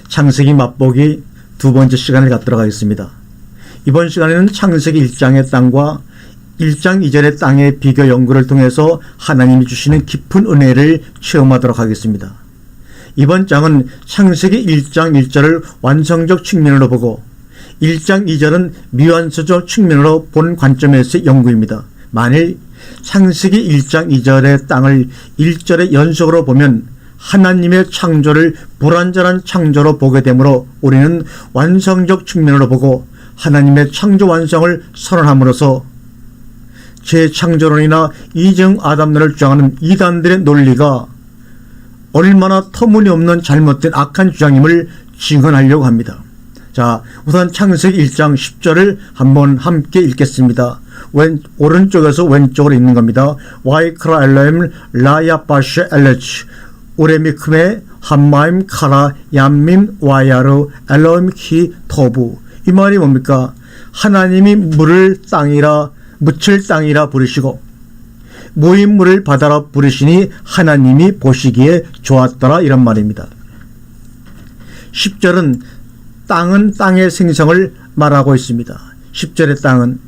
창세기 맛보기 두 번째 시간을 갖도록 하겠습니다. 이번 시간에는 창세기 1장의 땅과 1장 2절의 땅의 비교 연구를 통해서 하나님이 주시는 깊은 은혜를 체험하도록 하겠습니다. 이번 장은 창세기 1장 1절을 완성적 측면으로 보고 1장 2절은 미완성적 측면으로 본 관점에서의 연구입니다. 만일 창세기 1장 2절의 땅을 1절의 연속으로 보면 하나님의 창조를 불완전한 창조로 보게 되므로 우리는 완성적 측면으로 보고 하나님의 창조 완성을 선언함으로써 재창조론이나 이정 아담론을 주장하는 이단들의 논리가 얼마나 터무니없는 잘못된 악한 주장임을 증언하려고 합니다. 자, 우선 창세기 1장 10절을 한번 함께 읽겠습니다. 오른쪽에서 왼쪽으로 읽는 겁니다. 와이크라 엘레임 라야바시 엘레치 우레미크메 함마임 카라 얌밈 와야르 엘로임 키 토부. 이 말이 뭡니까? 하나님이 물을 땅이라 묻힐 땅이라 부르시고 모인 물을 바다라 부르시니 하나님이 보시기에 좋았더라, 이런 말입니다. 10절은 땅은 땅의 생성을 말하고 있습니다. 10절의 땅은,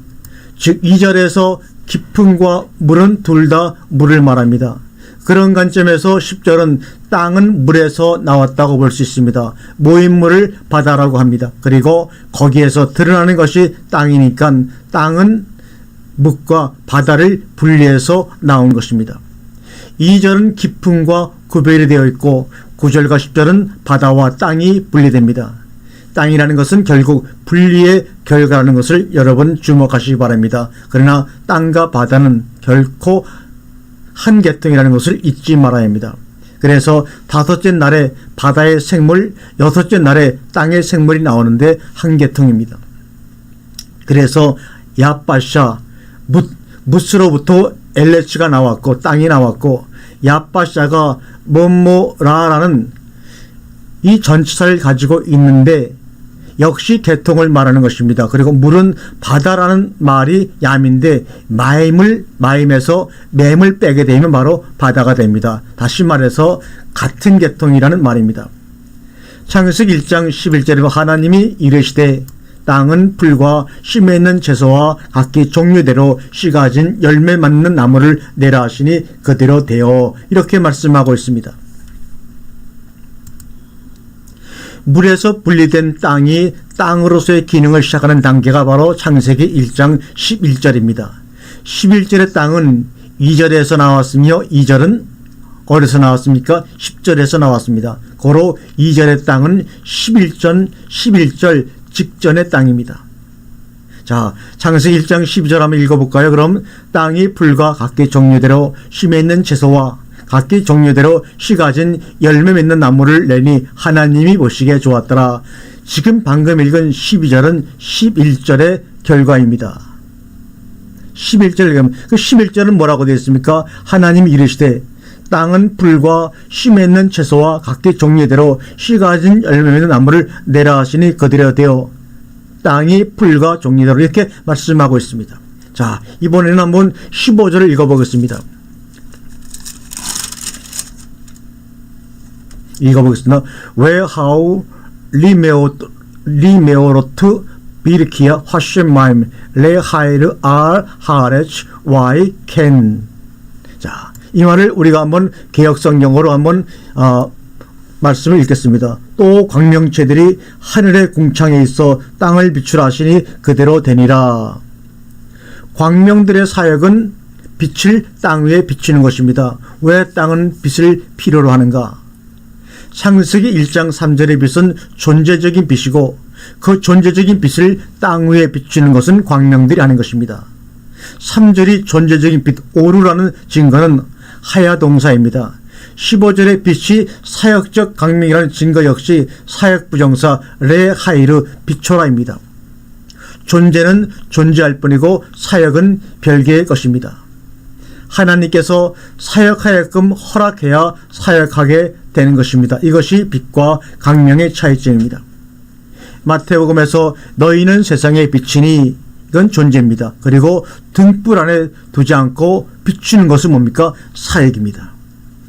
즉 2절에서 깊음과 물은 둘 다 물을 말합니다. 그런 관점에서 10절은 땅은 물에서 나왔다고 볼 수 있습니다. 모인 물을 바다라고 합니다. 그리고 거기에서 드러나는 것이 땅이니까 땅은 묵과 바다를 분리해서 나온 것입니다. 2절은 깊음과 구별이 되어 있고 9절과 10절은 바다와 땅이 분리됩니다. 땅이라는 것은 결국 분리의 결과라는 것을 여러분 주목하시기 바랍니다. 그러나 땅과 바다는 결코 한 계통이라는 것을 잊지 말아야 합니다. 그래서 다섯째 날에 바다의 생물, 여섯째 날에 땅의 생물이 나오는데 한 계통입니다. 그래서 야빠샤, 묻으로부터 엘레츠가 나왔고 땅이 나왔고, 야빠샤가 뭐뭐라라는 이 전치사를 가지고 있는데 역시 계통을 말하는 것입니다. 그리고 물은 바다라는 말이 얌인데 마임에서 맴을 빼게 되면 바로 바다가 됩니다. 다시 말해서 같은 계통이라는 말입니다. 창세기 1장 11절에 하나님이 이르시되 땅은 풀과 심에 있는 채소와 각기 종류대로 씨 가진 열매 맺는 나무를 내라 하시니 그대로 되어, 이렇게 말씀하고 있습니다. 물에서 분리된 땅이 땅으로서의 기능을 시작하는 단계가 바로 창세기 1장 11절입니다. 11절의 땅은 2절에서 나왔으며 2절은 어디서 나왔습니까? 10절에서 나왔습니다. 고로 2절의 땅은 11절 직전의 땅입니다. 자, 창세기 1장 12절 한번 읽어볼까요? 그럼 땅이 풀과 각기 종류대로 심에 있는 채소와 각기 종류대로 씨 가진 열매 맺는 나무를 내니 하나님이 보시기에 좋았더라. 지금 방금 읽은 12절은 11절의 결과입니다. 11절, 그 11절은 뭐라고 되어 있습니까? 하나님이 이르시되 땅은 풀과 씨 맺는 채소와 각기 종류대로 씨 가진 열매 맺는 나무를 내라 하시니 그대로 되어 땅이 풀과 종류대로, 이렇게 말씀하고 있습니다. 자, 이번에는 한번 15절을 읽어보겠습니다. 읽어보겠습니다. 웨하우 리메오로트 비르키아 화셴마임 레하이르 알 하레츠 와이 켄. 자, 이 말을 우리가 한번 개역성경으로 한번 말씀을 읽겠습니다. 또 광명체들이 하늘의 궁창에 있어 땅을 비추라 하시니 그대로 되니라. 광명들의 사역은 빛을 땅 위에 비추는 것입니다. 왜 땅은 빛을 필요로 하는가? 창세기 1장 3절의 빛은 존재적인 빛이고 그 존재적인 빛을 땅 위에 비추는 것은 광명들이 하는 것입니다. 3절이 존재적인 빛 오루라는 증거는 하야 동사입니다. 15절의 빛이 사역적 광명이라는 증거 역시 사역 부정사 레하이르 비초라입니다. 존재는 존재할 뿐이고 사역은 별개의 것입니다. 하나님께서 사역하게끔 허락해야 사역하게 되는 것입니다. 이것이 빛과 광명의 차이점입니다. 마태복음에서 너희는 세상의 빛이니, 이건 존재입니다. 그리고 등불 안에 두지 않고 비추는 것은 뭡니까? 사역입니다.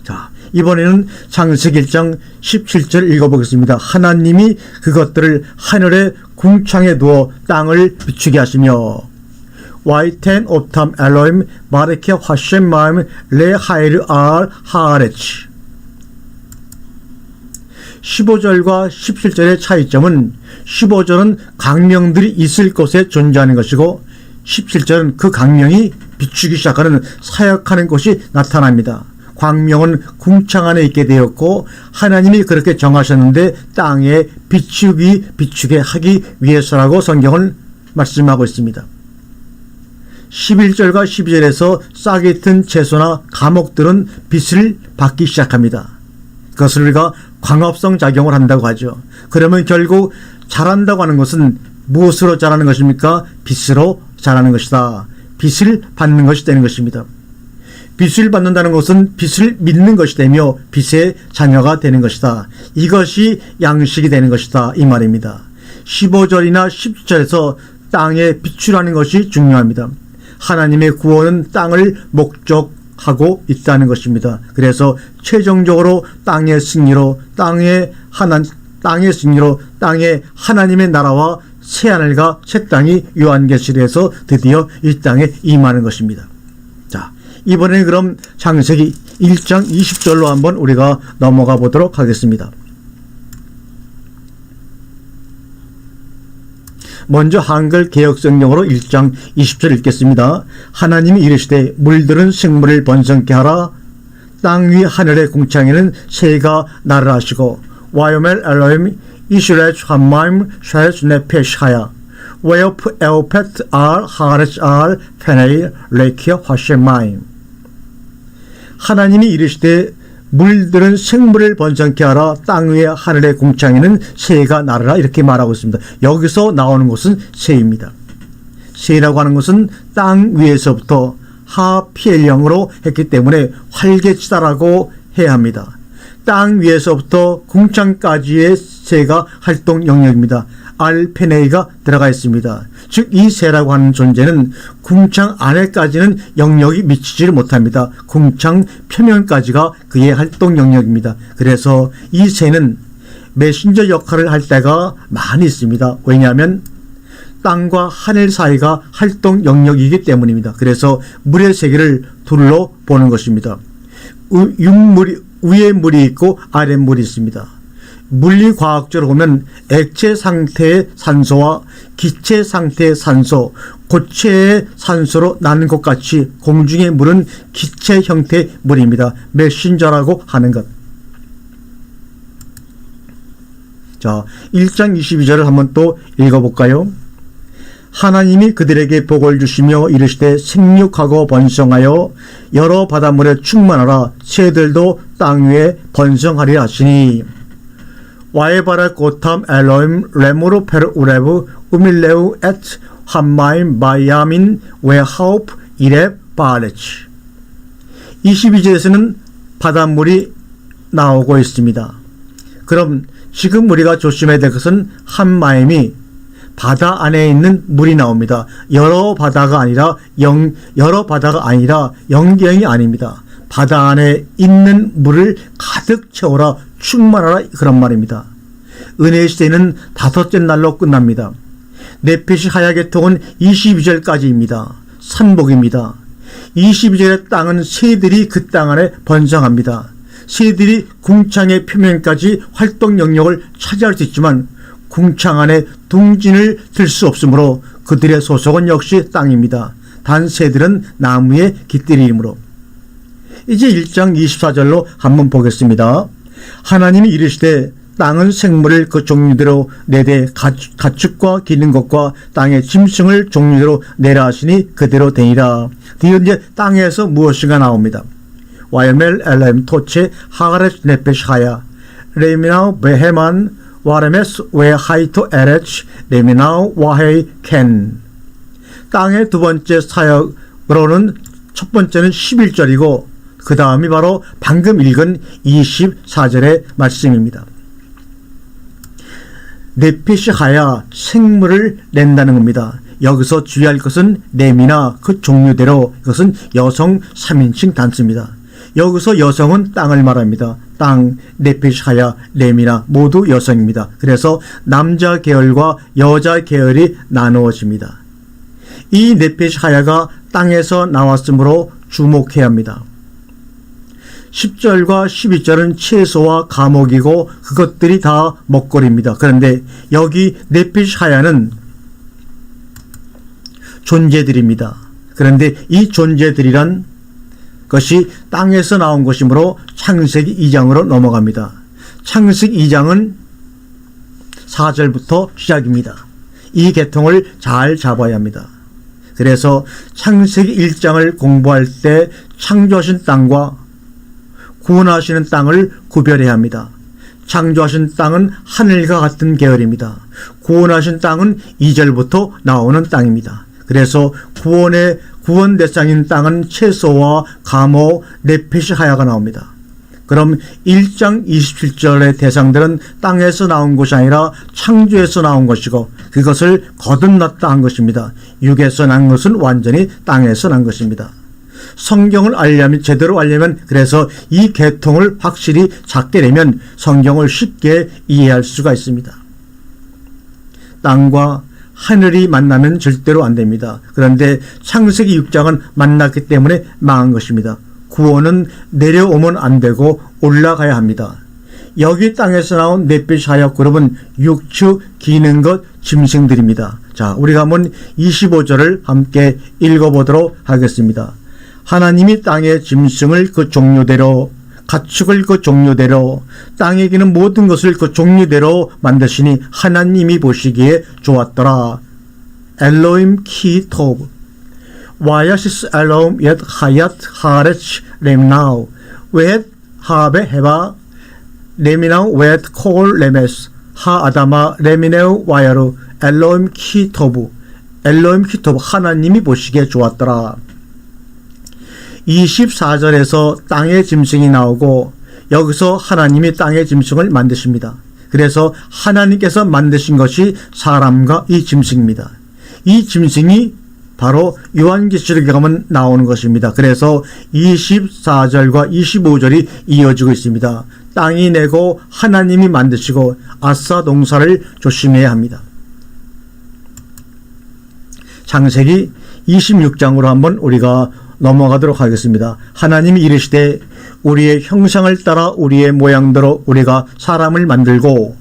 자, 이번에는 창세기 1장 17절 읽어보겠습니다. 하나님이 그것들을 하늘의 궁창에 두어 땅을 비추게 하시며 와이텐 오탐 엘로임 마르케 화셴 마임 레 하이르 알 하아레치. 15절과 17절의 차이점은 15절은 강명들이 있을 곳에 존재하는 것이고 17절은 그 강명이 비추기 시작하는 사역하는 곳이 나타납니다. 광명은 궁창 안에 있게 되었고 하나님이 그렇게 정하셨는데 땅에 비추게 하기 위해서라고 성경은 말씀하고 있습니다. 11절과 12절에서 싹이 튼 채소나 감옥들은 빛을 받기 시작합니다. 그것을 우리가 광합성 작용을 한다고 하죠. 그러면 결국 자란다고 하는 것은 무엇으로 자라는 것입니까? 빛으로 자라는 것이다. 빛을 받는 것이 되는 것입니다. 빛을 받는다는 것은 빛을 믿는 것이 되며 빛의 자녀가 되는 것이다. 이것이 양식이 되는 것이다. 이 말입니다. 15절이나 17절에서 땅에 비추라는 것이 중요합니다. 하나님의 구원은 땅을 목적하고 있다는 것입니다. 그래서 최종적으로 땅의 승리로 땅의 하나님의 나라와 새하늘과 새 땅이 요한계시록에서 드디어 이 땅에 임하는 것입니다. 자, 이번에는 그럼 창세기 1장 20절로 한번 우리가 넘어가 보도록 하겠습니다. 먼저 한글 개역성경으로 1장 20절 읽겠습니다. 하나님이 이르시되 물들은 생물을 번성케 하라. 땅 위 하늘의 궁창에는 새가 날을 하시고 와요멜 엘로임 이스라엘 참마임 샤에스 네페샤야 웨오프 에오페트 알 하레스 알 페네일 레키어 화셰마임. 하나님이 이르시되 물들은 생물을 번성케 하라. 땅 위에 하늘의 궁창에는 새가 날으라. 이렇게 말하고 있습니다. 여기서 나오는 것은 새입니다. 새라고 하는 것은 땅 위에서부터 하피엘령으로 했기 때문에 활개치다라고 해야 합니다. 땅 위에서부터 궁창까지의 새가 활동 영역입니다. 알페네이가 들어가 있습니다. 즉 이 새라고 하는 존재는 궁창 안에까지는 영역이 미치지를 못합니다. 궁창 표면까지가 그의 활동 영역입니다. 그래서 이 새는 메신저 역할을 할 때가 많이 있습니다. 왜냐하면 땅과 하늘 사이가 활동 영역이기 때문입니다. 그래서 물의 세계를 둘러 보는 것입니다. 위에 물이 있고 아래 물이 있습니다. 물리과학적으로 보면 액체 상태의 산소와 기체 상태의 산소, 고체의 산소로 나눈 것 같이 공중의 물은 기체 형태의 물입니다. 메신저라고 하는 것. 자, 1장 22절을 한번 또 읽어볼까요? 하나님이 그들에게 복을 주시며 이르시되 생육하고 번성하여 여러 바닷물에 충만하라. 새들도 땅 위에 번성하리라 하시니 와에바라 고탐 엘로임 레모로 페르 우레브 우밀레우 엣 함마임 바야민 웨하우프 이레 바레치. 22절에서는 바닷물이 나오고 있습니다. 그럼 지금 우리가 조심해야 될 것은 함마임이 바다 안에 있는 물이 나옵니다. 여러 바다가 아니라 영경이 아닙니다. 바다 안에 있는 물을 가득 채워라, 충만하라, 그런 말입니다. 은혜의 시대는 5째 날로 끝납니다. 네페시 하야계통은 22절까지입니다. 산복입니다. 22절의 땅은 새들이 그 땅 안에 번성합니다. 새들이 궁창의 표면까지 활동 영역을 차지할 수 있지만 궁창 안에 둥진을 들 수 없으므로 그들의 소속은 역시 땅입니다. 단 새들은 나무의 깃들이므로. 이제 1장 24절로 한번 보겠습니다. 하나님이 이르시되 땅은 생물을 그 종류대로 내되 가축과 기는 것과 땅의 짐승을 종류대로 내라 하시니 그대로 되니라. 뒤에 이제 땅에서 무엇인가 나옵니다. 와이멜 엘렘 토체 하가레스 네페시 하야 레미나우 베헤만 와레메스 웨 하이토 에레치 레미나우 와헤이 켄. 땅의 두 번째 사역으로는 첫 번째는 11절이고 그 다음이 바로 방금 읽은 24절의 말씀입니다. 네피시 하야 생물을 낸다는 겁니다. 여기서 주의할 것은 레미나 그 종류대로 이것은 여성 3인칭 단수입니다. 여기서 여성은 땅을 말합니다. 땅, 네피시 하야, 렘이나 모두 여성입니다. 그래서 남자 계열과 여자 계열이 나누어집니다. 이 네피시 하야가 땅에서 나왔으므로 주목해야 합니다. 10절과 12절은 채소와 감옥이고 그것들이 다 먹거리입니다. 그런데 여기 네피시 하야는 존재들입니다. 그런데 이 존재들이란 것이 땅에서 나온 것이므로 창세기 2장으로 넘어갑니다. 창세기 2장은 4절부터 시작입니다. 이 계통을 잘 잡아야 합니다. 그래서 창세기 1장을 공부할 때 창조하신 땅과 구원하시는 땅을 구별해야 합니다. 창조하신 땅은 하늘과 같은 계열입니다. 구원하신 땅은 2절부터 나오는 땅입니다. 그래서 구원 대상인 땅은 채소와 감옥, 네피시 하야가 나옵니다. 그럼 1장 27절의 대상들은 땅에서 나온 것이 아니라 창조에서 나온 것이고 그것을 거듭났다 한 것입니다. 육에서 난 것은 완전히 땅에서 난 것입니다. 성경을 알려면 제대로 알려면 그래서 이 계통을 확실히 잡게 되면 성경을 쉽게 이해할 수가 있습니다. 땅과 하늘이 만나면 절대로 안 됩니다. 그런데 창세기 6장은 만났기 때문에 망한 것입니다. 구원은 내려오면 안 되고 올라가야 합니다. 여기 땅에서 나온 네피시 하야 그룹은 육축, 기는 것, 짐승들입니다. 자, 우리가 한번 25절을 함께 읽어보도록 하겠습니다. 하나님이 땅의 짐승을 그 종류대로 가축을 그 종류대로 땅에 기는 모든 것을 그 종류대로 만드시니 하나님이 보시기에 좋았더라. 엘로임 키 토브 와야시스 엘로임 옙 하얏 하레치 렘나우 옙 하베 헤바 레미나우 옙 콜 레메스 하 아다마 레미네우 와야루 엘로임 키 토브 엘로임 키 토브 하나님이 보시기에 좋았더라. 24절에서 땅의 짐승이 나오고 여기서 하나님이 땅의 짐승을 만드십니다. 그래서 하나님께서 만드신 것이 사람과 이 짐승입니다. 이 짐승이 바로 요한계시록에 가면 나오는 것입니다. 그래서 24절과 25절이 이어지고 있습니다. 땅이 내고 하나님이 만드시고 아싸 동사를 조심해야 합니다. 창세기 26장으로 한번 우리가 넘어가도록 하겠습니다. 하나님이 이르시되 우리의 형상을 따라 우리의 모양대로 우리가 사람을 만들고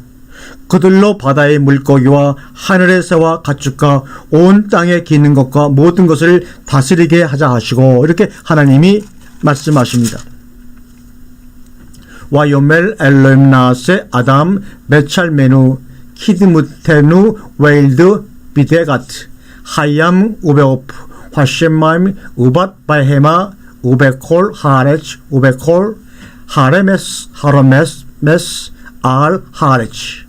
그들로 바다의 물고기와 하늘의 새와 가축과 온 땅에 기는 것과 모든 것을 다스리게 하자 하시고 이렇게 하나님이 말씀하십니다. 와요멜 엘로임 나세 아담 메찰메누 키드무테누 웨일드 비데가트 하얌 우베오프 화셴마임 우밧 바헤마 우베콜 하레치 우베콜 하레메스 하르메스 메스 알 하레치.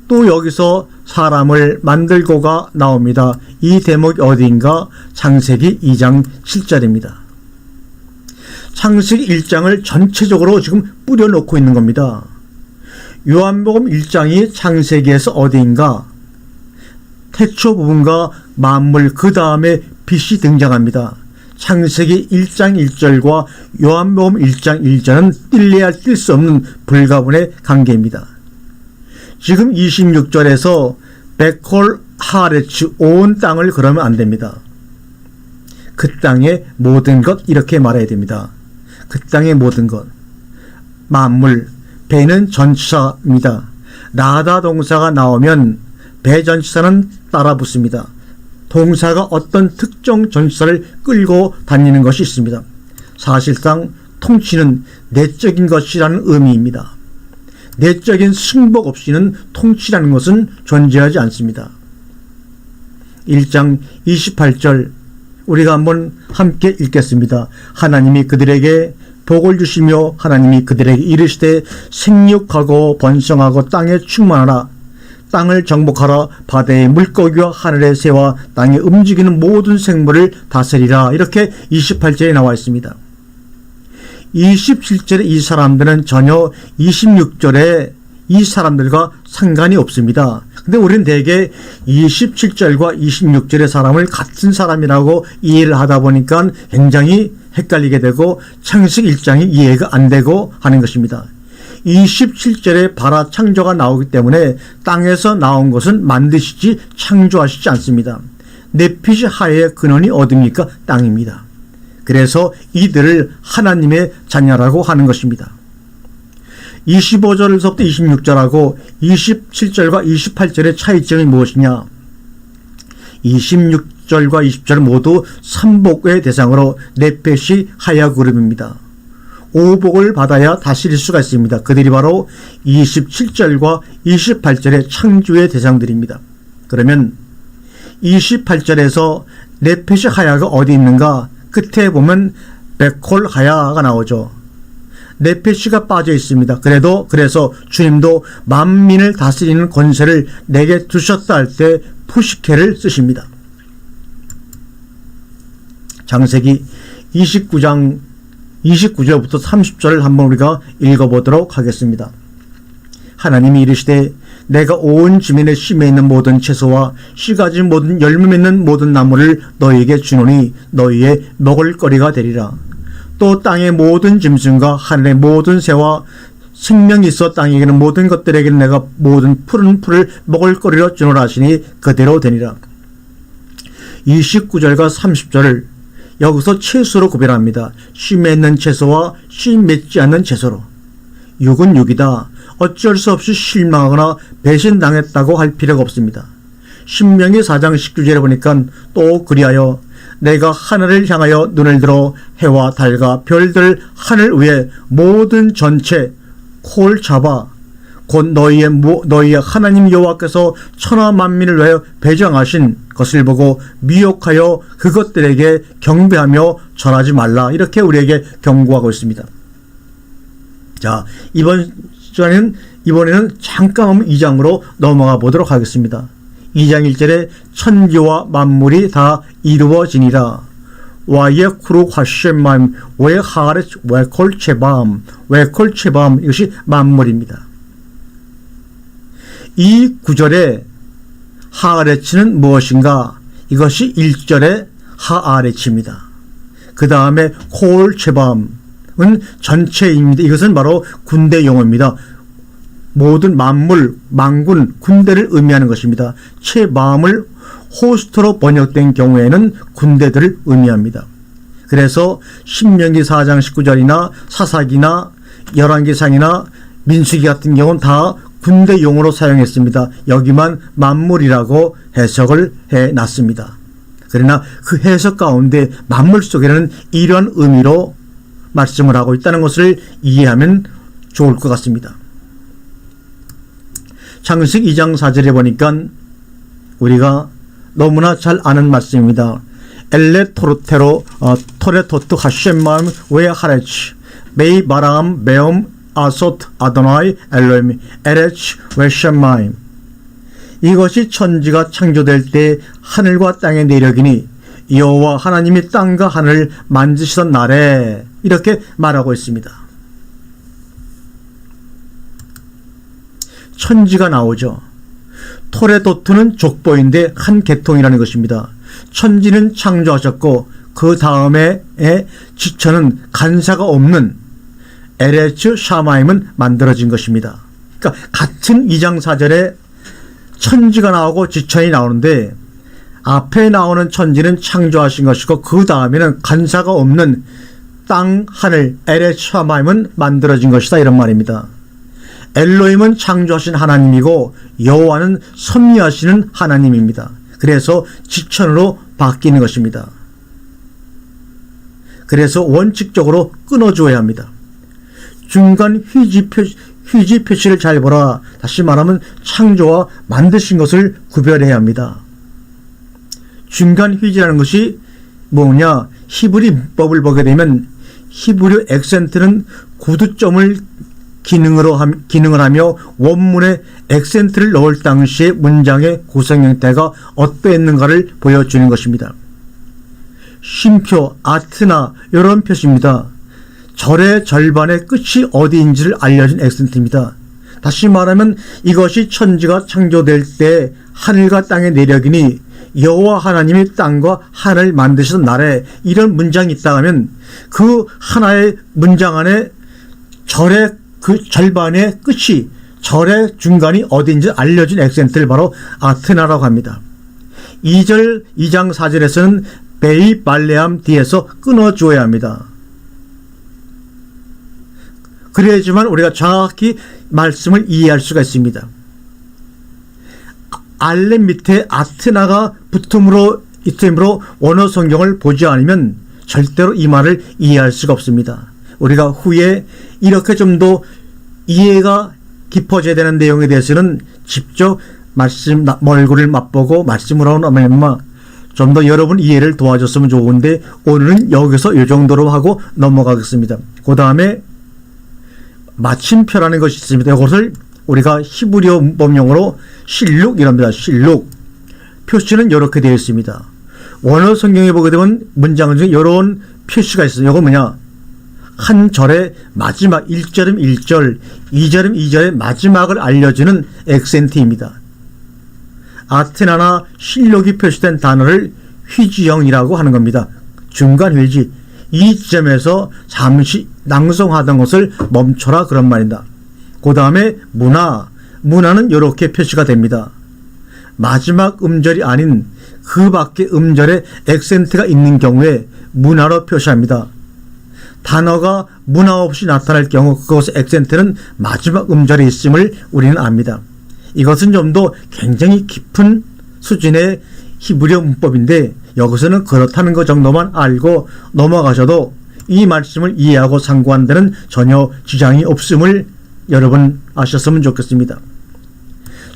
또 여기서 사람을 만들고가 나옵니다. 이 대목이 어디인가? 창세기 2장 7절입니다. 창세기 1장을 전체적으로 지금 뿌려놓고 있는 겁니다. 요한복음 1장이 창세기에서 어디인가? 태초 부분과 만물 그 다음에 빛이 등장합니다. 창세기 1장 1절과 요한복음 1장 1절은 뗄래야 뗄 수 없는 불가분의 관계입니다. 지금 26절에서 베콜 하레츠 온 땅을 그러면 안 됩니다. 그 땅의 모든 것 이렇게 말해야 됩니다. 그 땅의 모든 것. 만물, 배는 전치사입니다. 나다 동사가 나오면 배 전치사는 따라 붙습니다. 동사가 어떤 특정 전치사를 끌고 다니는 것이 있습니다. 사실상 통치는 내적인 것이라는 의미입니다. 내적인 승복 없이는 통치라는 것은 존재하지 않습니다. 1장 28절 우리가 한번 함께 읽겠습니다. 하나님이 그들에게 복을 주시며 하나님이 그들에게 이르시되 생육하고 번성하고 땅에 충만하라. 땅을 정복하라. 바다의 물고기와 하늘의 새와 땅에 움직이는 모든 생물을 다스리라. 이렇게 28절에 나와 있습니다. 27절에 이 사람들은 전혀 26절에 이 사람들과 상관이 없습니다. 근데 우리는 대개 27절과 26절의 사람을 같은 사람이라고 이해를 하다 보니까 굉장히 헷갈리게 되고 창세기 1장이 이해가 안 되고 하는 것입니다. 27절에 bara 창조가 나오기 때문에 땅에서 나온 것은 만드시지 창조하시지 않습니다. 넷핏이 하의 근원이 어디입니까? 땅입니다. 그래서 이들을 하나님의 자녀라고 하는 것입니다. 25절에서부터 26절하고 27절과 28절의 차이점이 무엇이냐? 26절과 20절 모두 삼복의 대상으로 넷핏이 하야 그룹입니다. 오복을 받아야 다스릴 수가 있습니다. 그들이 바로 27절과 28절의 창조의 대상들입니다. 그러면 28절에서 넷핏이 하야가 어디 있는가? 끝에 보면 베콜 하야가 나오죠. 넷핏이가 빠져 있습니다. 그래서 주님도 만민을 다스리는 권세를 내게 두셨다 할 때 푸시케를 쓰십니다. 창세기 29장 29절부터 30절을 한번 우리가 읽어보도록 하겠습니다. 하나님이 이르시되 내가 온 지면에 심에 있는 모든 채소와 씨가진 모든 열매 맺는 모든 나무를 너희에게 주노니 너희의 먹을거리가 되리라. 또 땅의 모든 짐승과 하늘의 모든 새와 생명이 있어 땅에게는 모든 것들에게는 내가 모든 푸른 풀을 먹을거리로 주노라 하시니 그대로 되니라. 29절과 30절을 여기서 채소로 구별합니다. 씨 맺는 채소와 씨 맺지 않는 채소로. 육은 육이다. 어쩔 수 없이 실망하거나 배신당했다고 할 필요가 없습니다. 신명기 4장 19절에 보니까 또 그리하여 내가 하늘을 향하여 눈을 들어 해와 달과 별들 하늘 위에 모든 전체 콜 잡아 곧 너희의 하나님 여호와께서 천하 만민을 위하여 배정하신 것을 보고 미혹하여 그것들에게 경배하며 절하지 말라. 이렇게 우리에게 경고하고 있습니다. 자, 이번에는 잠깐 2장으로 넘어가 보도록 하겠습니다. 2장 1절에 천지와 만물이 다 이루어지니라. 와예쿠루 화셴맘 웨하렛 웨콜체밤 웨콜체밤 이것이 만물입니다. 이 구절의 하아레츠는 무엇인가? 이것이 1절의 하아레츠입니다. 그 다음에 콜체밤은 전체입니다. 이것은 바로 군대 용어입니다. 모든 만물, 만군, 군대를 의미하는 것입니다. 체밤을 호스트로 번역된 경우에는 군대들을 의미합니다. 그래서 신명기 4장 19절이나 사사기나 열왕기상이나 민수기 같은 경우는 다 군대 용어로 사용했습니다. 여기만 만물이라고 해석을 해놨습니다. 그러나 그 해석 가운데 만물 속에는 이러한 의미로 말씀을 하고 있다는 것을 이해하면 좋을 것 같습니다. 창세기 2장 4절에 보니까 우리가 너무나 잘 아는 말씀입니다. 엘레 토르테로 토레토트 하셴맘 웨 하레치 메이 바람 베옴 아소트 아도나이 엘로임 에레치 웨 셴마임. 이것이 천지가 창조될 때 하늘과 땅의 내력이니 여호와 하나님이 땅과 하늘을 만드시던 날에 이렇게 말하고 있습니다. 천지가 나오죠. 토레도트는 족보인데 한 계통이라는 것입니다. 천지는 창조하셨고 그 다음에 지천은 간사가 없는 에레츠 샤마임은 만들어진 것입니다. 그러니까 같은 2장 4절에 천지가 나오고 지천이 나오는데 앞에 나오는 천지는 창조하신 것이고 그 다음에는 간사가 없는 땅, 하늘, 에레츠 샤마임은 만들어진 것이다 이런 말입니다. 엘로힘은 창조하신 하나님이고 여호와는 섭리하시는 하나님입니다. 그래서 지천으로 바뀌는 것입니다. 그래서 원칙적으로 끊어줘야 합니다. 중간 휴지 표시를 잘 보라. 다시 말하면 창조와 만드신 것을 구별해야 합니다. 중간 휴지라는 것이 뭐냐? 히브리 문법을 보게 되면 히브리 액센트는 구두점을 기능을 하며 원문에 액센트를 넣을 당시의 문장의 구성 형태가 어떠했는가를 보여주는 것입니다. 쉼표, 아트나 이런 표시입니다. 절의 절반의 끝이 어디인지를 알려준 액센트입니다. 다시 말하면 이것이 천지가 창조될 때 하늘과 땅의 내력이니 여호와 하나님이 땅과 하늘을 만드시던 날에 이런 문장이 있다 하면 그 하나의 문장 안에 절의 그 절반의 끝이 절의 중간이 어딘지 알려준 액센트를 바로 아트나라고 합니다. 2장 4절에서는 베이 발레암 뒤에서 끊어주어야 합니다. 그래야지만 우리가 정확히 말씀을 이해할 수가 있습니다. 알렘 밑에 아트나가 붙음으로 원어 성경을 보지 않으면 절대로 이 말을 이해할 수가 없습니다. 우리가 후에 이렇게 좀 더 이해가 깊어져야 되는 내용에 대해서는 직접 말씀 얼굴을 맛보고 말씀으로 하면 좀 더 여러분 이해를 도와줬으면 좋은데 오늘은 여기서 이 정도로 하고 넘어가겠습니다. 그 다음에 마침표라는 것이 있습니다. 이것을 우리가 히브리어 문법용어로 실룩이랍니다. 실룩. 표시는 이렇게 되어 있습니다. 원어 성경에 보게 되면 문장 중에 이런 표시가 있어요. 이거 뭐냐? 한 절의 마지막 1절음 1절, 2절음 2절의 마지막을 알려주는 액센트입니다. 아테나나 실록이 표시된 단어를 휘지형이라고 하는 겁니다. 중간 회지. 이 지점에서 잠시 낭송하던 것을 멈춰라 그런 말입니다. 그 다음에 문화는 이렇게 표시가 됩니다. 마지막 음절이 아닌 그 밖에 음절에 액센트가 있는 경우에 문화로 표시합니다. 단어가 문화 없이 나타날 경우 그것의 액센트는 마지막 음절에 있음을 우리는 압니다. 이것은 좀 더 굉장히 깊은 수준의 히브리어 문법인데 여기서는 그렇다는 것 정도만 알고 넘어가셔도 이 말씀을 이해하고 상고하는 데는 전혀 지장이 없음을 여러분 아셨으면 좋겠습니다.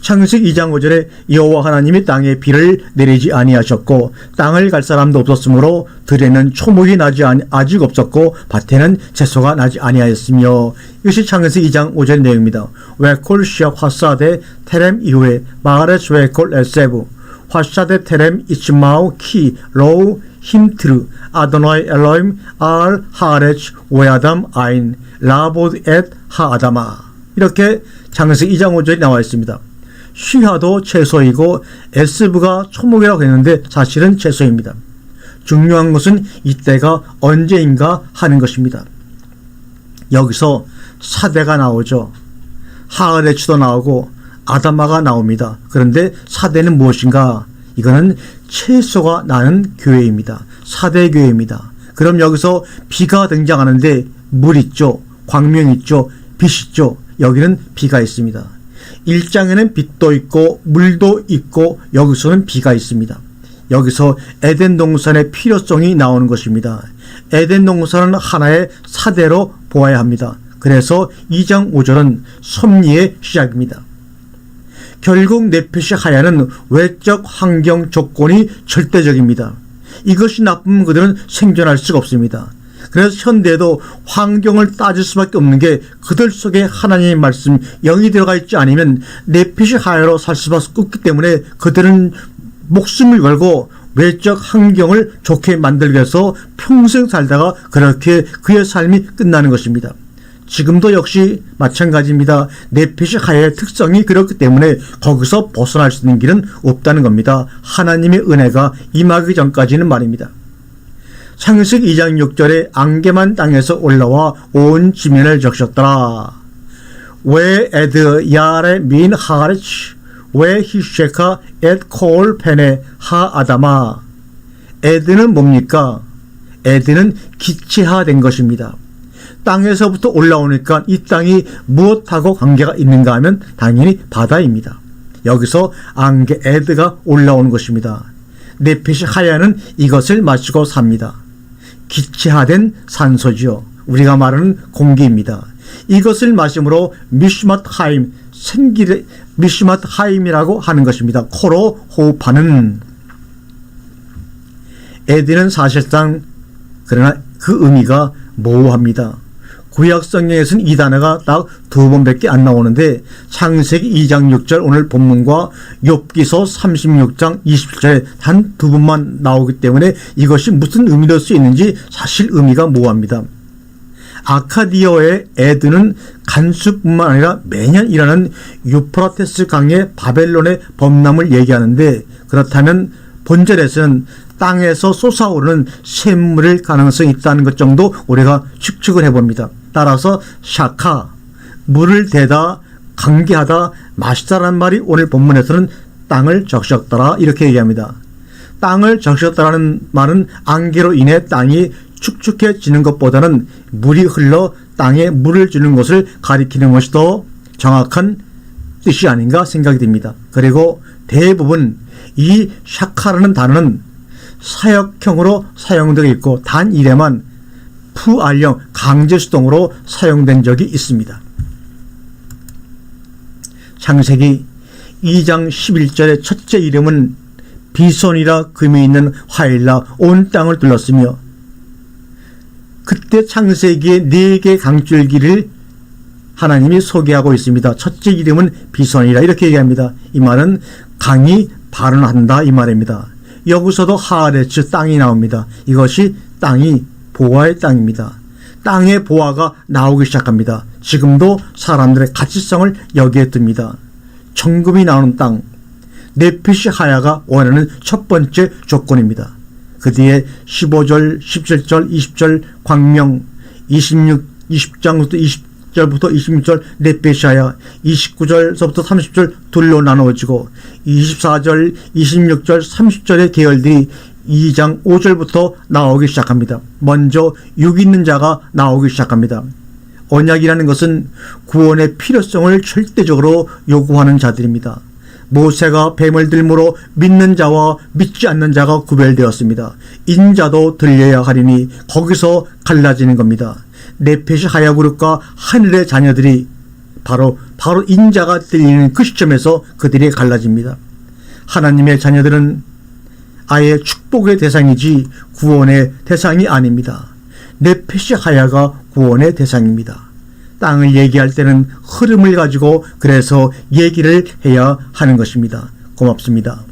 창세기 2장 5절에 여호와 하나님이 땅에 비를 내리지 아니하셨고 땅을 갈 사람도 없었으므로 들에는 초목이 나지 아직 없었고 밭에는 채소가 나지 아니하였으며 이것이 창세기 2장 5절 내용입니다. 웨콜 시압 화사데 테렘 이후에 마하레스 웨콜 에세브 화사데 테렘 이츠마우 키 로우 힘트르 아도나이 엘로임 알 하레츠 웨아담 아인 라보드 엣 하아다마 이렇게 창세기 2장 5절이 나와 있습니다. 시하도 채소이고 에스브가 초목이라고 했는데 사실은 채소입니다. 중요한 것은 이때가 언제인가 하는 것입니다. 여기서 사대가 나오죠. 하아레츠도 나오고 아다마가 나옵니다. 그런데 사대는 무엇인가? 이거는 채소가 나는 교회입니다. 사대 교회입니다. 그럼 여기서 비가 등장하는데 물 있죠. 광명 있죠. 빛 있죠. 여기는 비가 있습니다. 1장에는 빛도 있고 물도 있고 여기서는 비가 있습니다. 여기서 에덴 동산의 필요성이 나오는 것입니다. 에덴 동산은 하나의 사대로 보아야 합니다. 그래서 2장 5절은 섭리의 시작입니다. 결국 네페시 하야는 외적 환경 조건이 절대적입니다. 이것이 나쁘면 그들은 생존할 수가 없습니다. 그래서 현대에도 환경을 따질 수밖에 없는 게 그들 속에 하나님의 말씀 영이 들어가 있지 않으면 네피시 하야로 살 수밖에 없기 때문에 그들은 목숨을 걸고 외적 환경을 좋게 만들기 위해서 평생 살다가 그렇게 그의 삶이 끝나는 것입니다. 지금도 역시 마찬가지입니다. 네피시 하야의 특성이 그렇기 때문에 거기서 벗어날 수 있는 길은 없다는 겁니다. 하나님의 은혜가 임하기 전까지는 말입니다. 창세기 2장 6절에 안개만 땅에서 올라와 온 지면을 적셨더라. 왜 에드 야레 민 하레치 왜 히쉐카 엣 콜 페네 하 아다마. 에드는 뭡니까? 에드는 기체화된 것입니다. 땅에서부터 올라오니까 이 땅이 무엇하고 관계가 있는가 하면 당연히 바다입니다. 여기서 안개 에드가 올라오는 것입니다. 네피시 하야는 이것을 마시고 삽니다. 기체화된 산소지요. 우리가 말하는 공기입니다. 이것을 마심으로 미슈맛 하임, 미슈맛 하임이라고 하는 것입니다. 코로 호흡하는. 에드는 사실상 그러나 그 의미가 모호합니다. 구약 성경에서는 이 단어가 딱 2번밖에 안 나오는데 창세기 2장 6절 오늘 본문과 욥기서 36장 27절에 단 2번만 나오기 때문에 이것이 무슨 의미로 수 있는지 사실 의미가 모호합니다. 아카디어의 에드는 간수뿐만 아니라 매년 일어나는 유프라테스 강의 바벨론의 범람을 얘기하는데 그렇다면 본절에서는 땅에서 솟아오르는 샘물일 가능성이 있다는 것 정도 우리가 추측을 해봅니다. 따라서 샤카, 물을 대다, 강기하다, 맛있다라는 말이 오늘 본문에서는 땅을 적셨더라 이렇게 얘기합니다. 땅을 적셨다라는 말은 안개로 인해 땅이 축축해지는 것보다는 물이 흘러 땅에 물을 주는 것을 가리키는 것이 더 정확한 뜻이 아닌가 생각이 듭니다. 그리고 대부분 이 샤카라는 단어는 사역형으로 사용되고 있고 단 이래만 푸알령 강제수동으로 사용된 적이 있습니다. 창세기 2장 11절의 첫째 이름은 비손이라 금이 있는 화일라 온 땅을 둘렀으며 그때 창세기의 4개 강줄기를 하나님이 소개하고 있습니다. 첫째 이름은 비손이라 이렇게 얘기합니다. 이 말은 강이 발원한다 이 말입니다. 여기서도 하레츠 땅이 나옵니다. 이것이 땅이 보화의 땅입니다. 땅의 보화가 나오기 시작합니다. 지금도 사람들의 가치성을 여기에 둡니다. 정금이 나오는 땅, 네피시 하야가 원하는 첫 번째 조건입니다. 그 뒤에 15절, 17절, 20절 광명, 20장부터 20절부터 26절 네피시 하야, 29절서부터 30절 둘로 나누어지고 24절, 26절, 30절의 계열들이 2장 5절부터 나오기 시작합니다. 먼저 육 있는 자가 나오기 시작합니다. 언약이라는 것은 구원의 필요성을 절대적으로 요구하는 자들입니다. 모세가 뱀을 들므로 믿는 자와 믿지 않는 자가 구별되었습니다. 인자도 들려야 하리니 거기서 갈라지는 겁니다. 네페시 하야 그룹과 하늘의 자녀들이 바로 인자가 들리는 그 시점에서 그들이 갈라집니다. 하나님의 자녀들은 아예 축복의 대상이지 구원의 대상이 아닙니다. 네페시 하야가 구원의 대상입니다. 땅을 얘기할 때는 흐름을 가지고 그래서 얘기를 해야 하는 것입니다. 고맙습니다.